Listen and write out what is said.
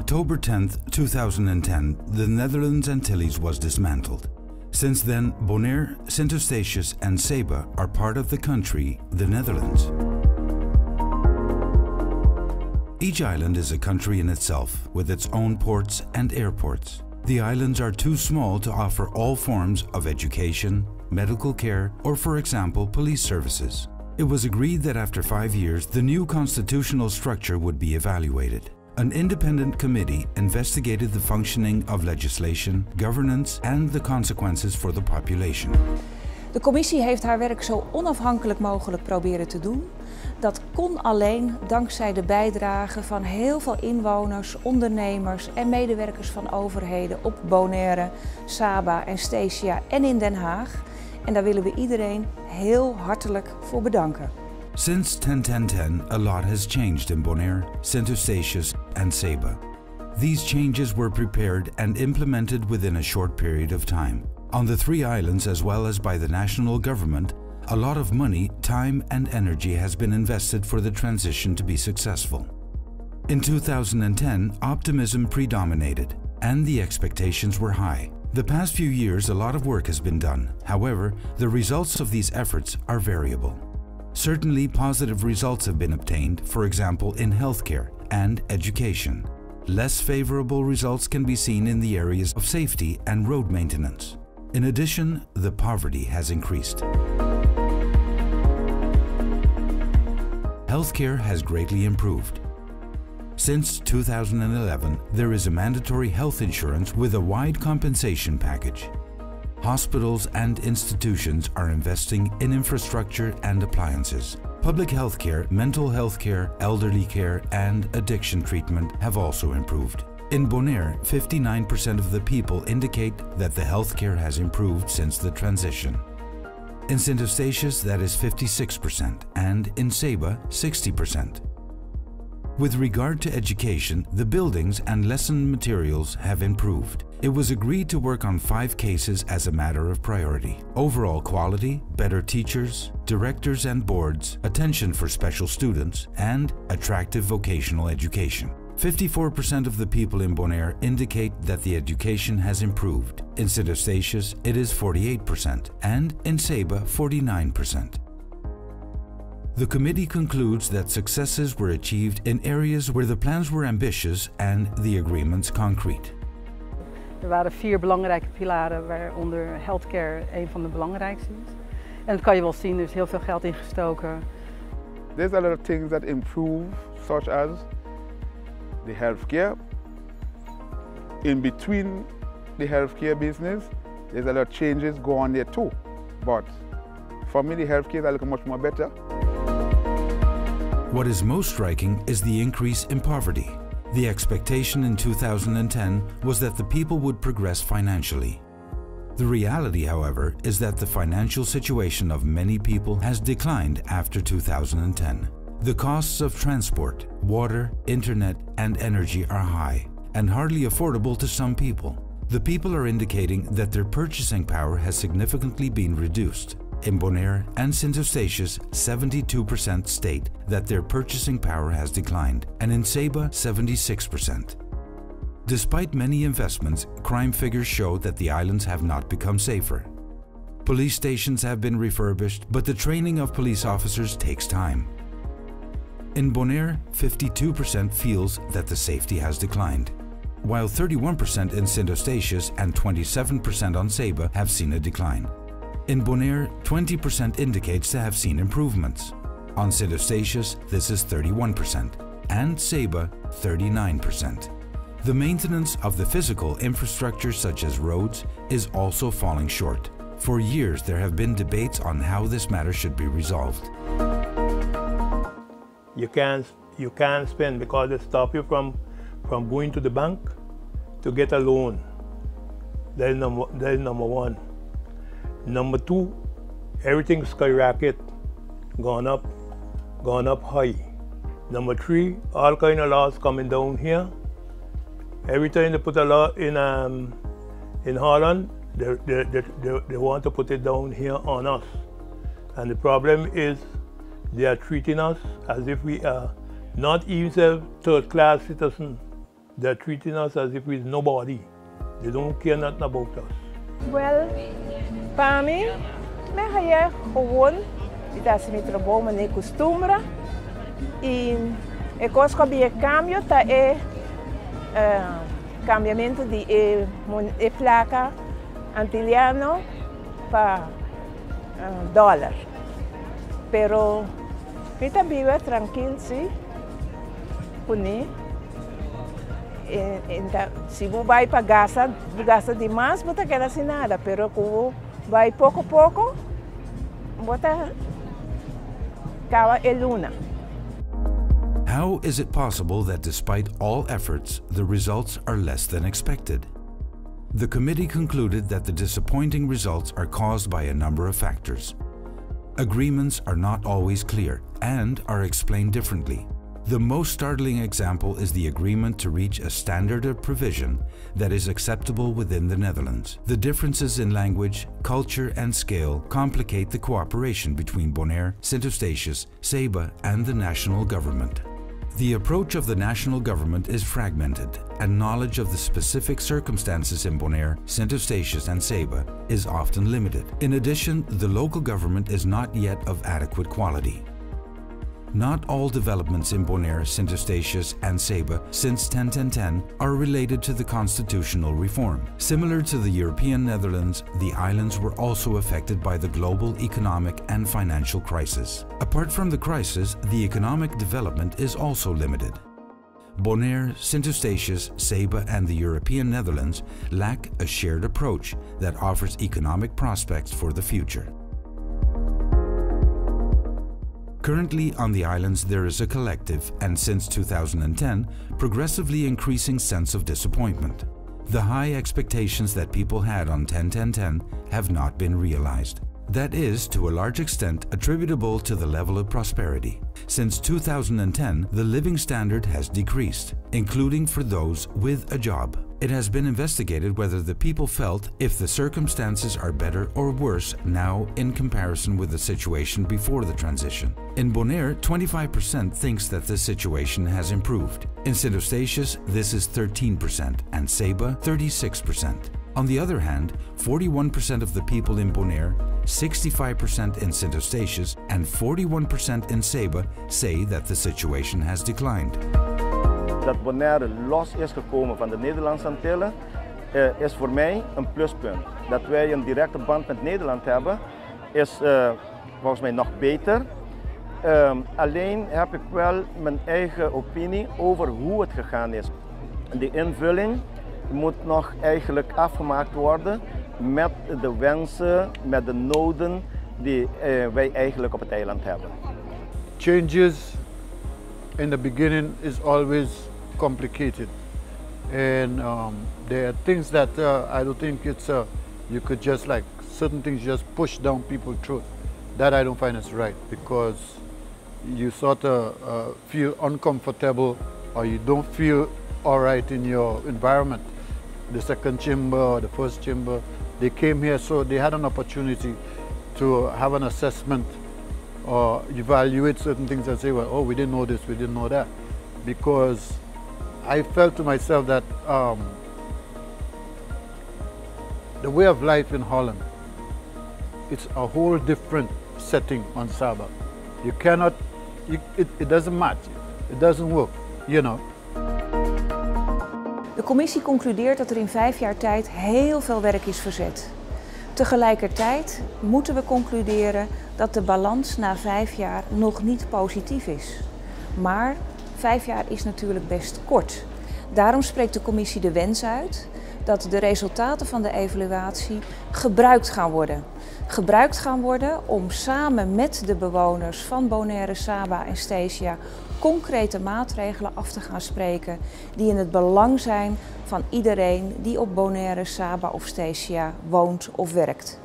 October 10, 2010, the Netherlands Antilles was dismantled. Since then, Bonaire, Sint Eustatius and Saba are part of the country, the Netherlands. Each island is a country in itself, with its own ports and airports. The islands are too small to offer all forms of education, medical care, or for example, police services. It was agreed that after 5 years, the new constitutional structure would be evaluated. An independent committee investigated the functioning of legislation, governance and the consequences for the population. De commissie heeft haar werk zo onafhankelijk mogelijk proberen te doen. Dat kon alleen dankzij de bijdrage van heel veel inwoners, ondernemers en medewerkers van overheden op Bonaire, Saba en Statia en in Den Haag. En daar willen we iedereen heel hartelijk voor bedanken. Since 10-10-10, a lot has changed in Bonaire, Sint Eustatius and Saba. These changes were prepared and implemented within a short period of time. On the 3 islands as well as by the national government, a lot of money, time and energy has been invested for the transition to be successful. In 2010, optimism predominated and the expectations were high. The past few years, a lot of work has been done. However, the results of these efforts are variable. Certainly, positive results have been obtained, for example, in healthcare and education. Less favorable results can be seen in the areas of safety and road maintenance. In addition, the poverty has increased. Healthcare has greatly improved. Since 2011, there is a mandatory health insurance with a wide compensation package. Hospitals and institutions are investing in infrastructure and appliances. Public health care, mental health care, elderly care and addiction treatment have also improved. In Bonaire, 59% of the people indicate that the healthcare has improved since the transition. In Sint Eustatius, that is 56%, and in Saba, 60%. With regard to education, the buildings and lesson materials have improved. It was agreed to work on 5 cases as a matter of priority: overall quality, better teachers, directors and boards, attention for special students, and attractive vocational education. 54% of the people in Bonaire indicate that the education has improved. In Sint Eustatius, it is 48%, and in Saba, 49%. The committee concludes that successes were achieved in areas where the plans were ambitious and the agreements concrete. Er waren 4 belangrijke pilaren, waaronder healthcare een van de belangrijkste is. En dat kan je wel zien, er is heel veel geld in gestoken. There's a lot of things that improve, such as the healthcare. In between the healthcare business, there's a lot of changes go on there too. But for me, the healthcare is looking much more better. What is most striking is the increase in poverty. The expectation in 2010 was that the people would progress financially. The reality, however, is that the financial situation of many people has declined after 2010. The costs of transport, water, internet, and energy are high and hardly affordable to some people. The people are indicating that their purchasing power has significantly been reduced. In Bonaire and Sint Eustatius, 72% state that their purchasing power has declined, and in Saba, 76%. Despite many investments, crime figures show that the islands have not become safer. Police stations have been refurbished, but the training of police officers takes time. In Bonaire, 52% feels that the safety has declined, while 31% in Sint Eustatius and 27% on Saba have seen a decline. In Bonaire, 20% indicates to have seen improvements. On Sint Eustatius, this is 31%, and Saba, 39%. The maintenance of the physical infrastructure such as roads is also falling short. For years, there have been debates on how this matter should be resolved. You can't spend because they stop you from going to the bank to get a loan. That is number one. Number 2, everything skyrocket, gone up high. Number 3, all kind of laws coming down here. Every time they put a law in Holland, they want to put it down here on us. And the problem is they are treating us as if we are not even third-class citizens. they're treating us as if we're nobody. They don't care nothing about us. Well, para mim, é gewoon, dat me trabalho na costumbre e coisa que cambio tá cambiamento de placa antiliano para dólar. Pero kita vive tranquilo, sim, puni. Se você vai para gasta demais, você quer assim nada. Pero quando vai pouco a pouco, você acaba luna. How is it possible that despite all efforts, the results are less than expected? The committee concluded that the disappointing results are caused by a number of factors. Agreements are not always clear and are explained differently. The most startling example is the agreement to reach a standard of provision that is acceptable within the Netherlands. The differences in language, culture and scale complicate the cooperation between Bonaire, Sint Eustatius, Saba and the national government. The approach of the national government is fragmented, and knowledge of the specific circumstances in Bonaire, Sint Eustatius and Saba is often limited. In addition, the local government is not yet of adequate quality. Not all developments in Bonaire, Sint Eustatius and Saba since 1010 are related to the constitutional reform. Similar to the European Netherlands, the islands were also affected by the global economic and financial crisis. Apart from the crisis, the economic development is also limited. Bonaire, Sint Eustatius, Saba and the European Netherlands lack a shared approach that offers economic prospects for the future. Currently on the islands there is a collective and since 2010 progressively increasing sense of disappointment. The high expectations that people had on 10-10-10 have not been realized. That is, to a large extent, attributable to the level of prosperity. Since 2010, the living standard has decreased, including for those with a job. It has been investigated whether the people felt if the circumstances are better or worse now in comparison with the situation before the transition. In Bonaire, 25% thinks that the situation has improved. In Sint Eustatius, this is 13% and Saba 36%. On the other hand, 41% of the people in Bonaire, 65% in Sint Eustatius and 41% in Saba say that the situation has declined. Dat Bonaire los is gekomen van de Nederlandse Antillen is voor mij een pluspunt. Dat wij een directe band met Nederland hebben is volgens mij nog beter. Alleen heb ik wel mijn eigen opinie over hoe het gegaan is. De invulling moet nog eigenlijk afgemaakt worden met de wensen, met de noden die wij eigenlijk op het eiland hebben. Changes in the beginning is always complicated, and there are things that I don't think it's you could just like certain things just push down people's throat. That I don't find is right, because you sort of feel uncomfortable or you don't feel all right in your environment. The second chamber or the first chamber, they came here so they had an opportunity to have an assessment or evaluate certain things and say, well, oh, we didn't know this, we didn't know that. Because I felt to myself that the way of life in Holland, it's a whole different setting on Saba. You cannot, it doesn't match, it doesn't work, you know. De commissie concludeert dat er in 5 jaar tijd heel veel werk is verzet. Tegelijkertijd moeten we concluderen dat de balans na 5 jaar nog niet positief is. Maar 5 jaar is natuurlijk best kort. Daarom spreekt de commissie de wens uit dat de resultaten van de evaluatie gebruikt gaan worden. Gebruikt gaan worden om samen met de bewoners van Bonaire, Saba en Statia concrete maatregelen af te gaan spreken die in het belang zijn van iedereen die op Bonaire, Saba of Statia woont of werkt.